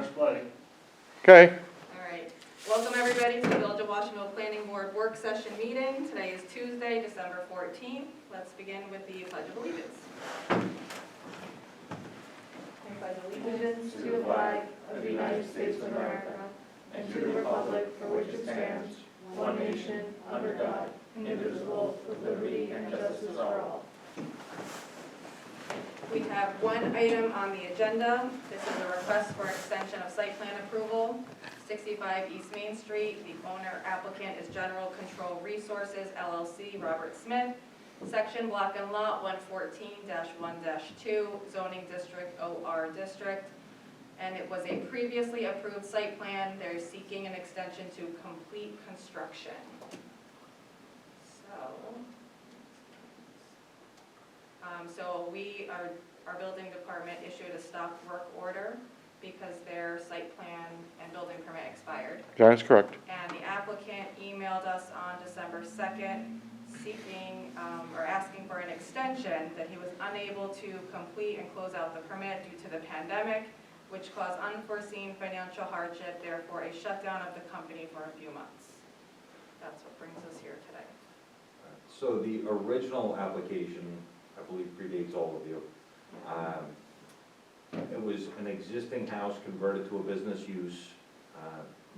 Press play. Okay, All right. Welcome, everybody, to the Village of Washingtonville Planning Board Work Session Meeting. Today is Tuesday, December 14th. Let's begin with the Pledge of Allegiance. I pledge allegiance to the flag of the United States of America and to the republic for which it stands, one nation, under God, indivisible, with liberty and justice for all. We have one item on the agenda. This is a request for extension of site plan approval, 65 East Main Street. The owner applicant is General Control Resources, LLC, Robert Smith. Section Block and Lot 114-1-2, zoning district, OR district. And it was a previously approved site plan. They're seeking an extension to complete construction. So our building department issued a stop work order because their site plan and building permit expired. that is correct. And the applicant emailed us on December 2nd seeking or asking for an extension that he was unable to complete and close out the permit due to the pandemic, which caused unforeseen financial hardship, therefore a shutdown of the company for a few months. That's what brings us here today. So the original application, I believe, predates all of you. It was an existing house converted to a business use.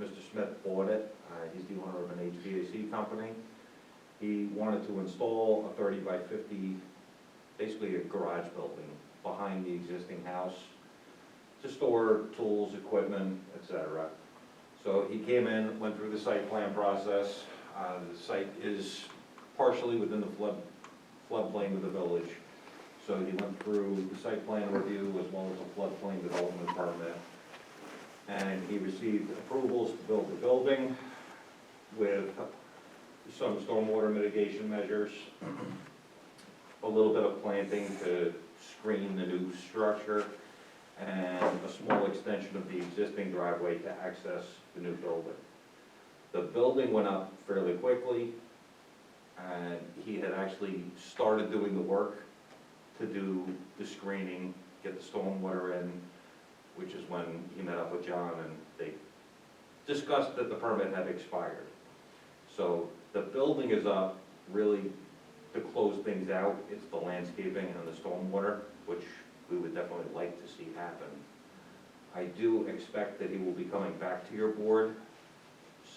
Mr. Smith bought it. He's the owner of an HVAC company. He wanted to install a 30 by 50, basically a garage building behind the existing house to store tools, equipment, etc. So he came in, went through the site plan process. The site is partially within the floodplain of the village. So he went through the site plan review as well as a floodplain development permit. And he received approvals to build the building with some stormwater mitigation measures, a little bit of planting to screen the new structure, and a small extension of the existing driveway to access the new building. The building went up fairly quickly, and he had actually started doing the work to do the screening, get the stormwater in, which is when he met up with John and they discussed that the permit had expired. So the building is up really to close things out. It's the landscaping and the stormwater, which we would definitely like to see happen. I do expect that he will be coming back to your board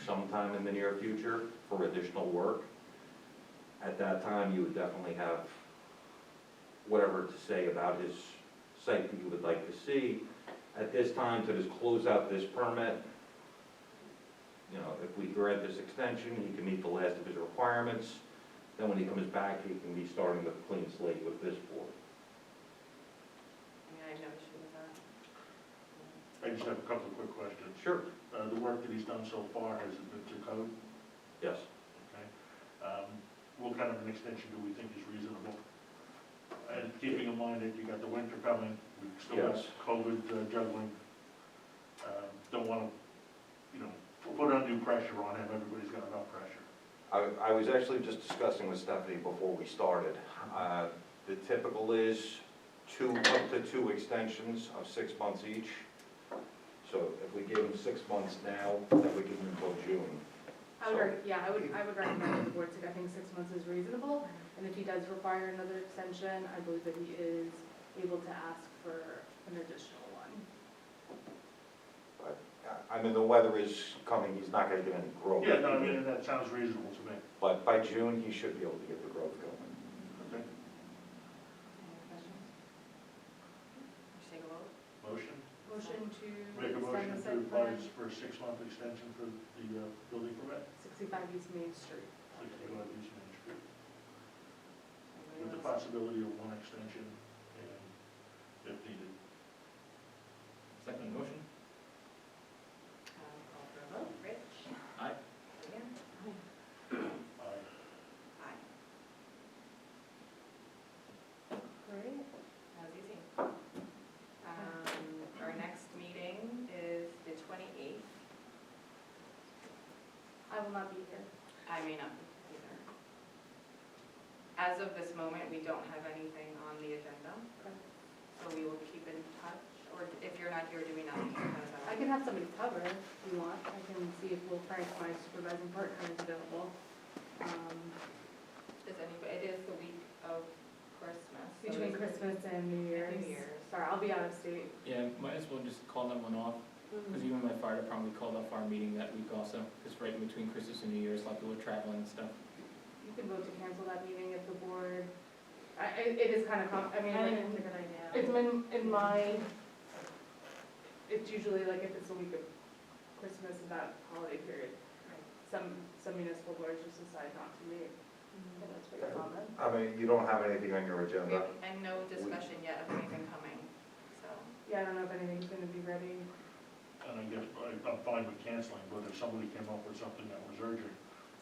sometime in the near future for additional work. At that time, you would definitely have whatever to say about his site that you would like to see. At this time, to just close out this permit, you know, if we grant this extension, he can meet the last of his requirements. Then when he comes back, he can be starting with a clean slate with this board. I have no issue with that. I just have a couple of quick questions. Sure. The work that he's done so far, has it been to code? Yes. Okay. What kind of an extension do we think is reasonable? And keeping in mind that you got the winter coming, we still have Yes. COVID juggling. Don't want to, you know, put undue pressure on him. Everybody's got enough pressure. I was actually just discussing with Stephanie before we started. The typical is up to two extensions of 6 months each. So if we give him 6 months now, that would give him until June. I would recommend the board to, I think 6 months is reasonable, and if he does require another extension, I believe that he is able to ask for an additional one. But, I mean, the weather is coming, he's not gonna get any growth. Yeah, no, I mean, that sounds reasonable to me. But by June, he should be able to get the growth going. Okay. Any questions? Just take a vote. Motion? Motion to Make a motion extend the to site plan, advise for a 6-month extension for the building permit. 65 East Main Street. 65 East Main Street. Anybody With the else? possibility of one extension and if needed. Second motion? Call for a vote. Rich? Aye. Megan? Aye. Aye. Great. That was easy. Our next meeting is the 28th. I will not be here. I may not either. As of this moment, we don't have anything on the agenda, Okay. so we will keep in touch. Or if you're not here, do we not? I can have somebody cover if you want. I can see if Will Frank, my supervising partner, is available. Is anybody, it is the week of Christmas. so Between is- Christmas and New Year's. New Year's. Sorry, I'll be out of state. Yeah, might as well just call that one off, because even my fire department, we called off our meeting that week also, because right in between Christmas and New Year's, a lot of people are traveling and stuff. You can vote to cancel that meeting if the board, it is kind of, I mean, like, a good idea. it's in my, it's usually like if it's the week of Christmas and that holiday period. Some municipal boards just decide not to meet, and that's pretty common. I mean, you don't have anything on your agenda. And no discussion yet of anything coming, so. Yeah, I don't know if anything's gonna be ready. And I guess I'm fine with canceling, but if somebody came up with something that was urgent,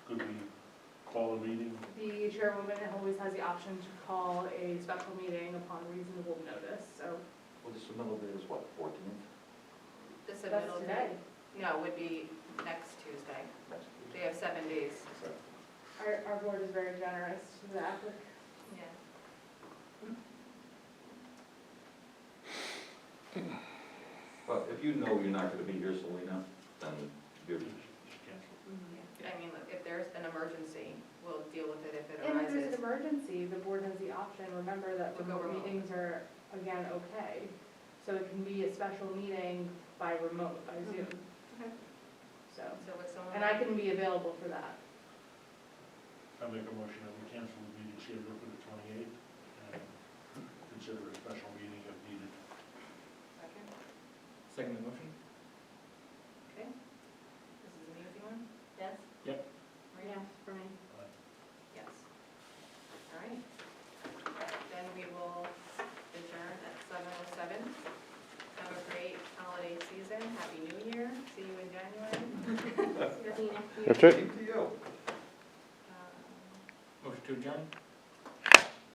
could we call a meeting? The chairwoman always has the option to call a special meeting upon reasonable notice, so Well, the submittal date is what, 14th? The that's submittal today. date, no, would be next Tuesday. They have 7 days. Our board is very generous to the applicant. Yeah. But if you know you're not gonna be here, Selena, then you're, Just cancel. I mean, look, if there's an emergency, we'll deal with it if it And if there's arises. an emergency, the board has the option, remember that To go remote remote. meetings are, again, okay. So it can be a special meeting by remote, by Zoom, Okay. so. So would someone? And I can be available for that. I make a motion that we cancel the meeting scheduled for the 28th and consider a special meeting if needed. Second? Second the motion? Okay. This is an easy one? Yes? Yep. Maria? For me. Yes. All right. Then we will adjourn at 7:07. Have a great holiday season. Happy New Year. See you in January. See you next year. That's it. to you. Um, Motion to adjourn?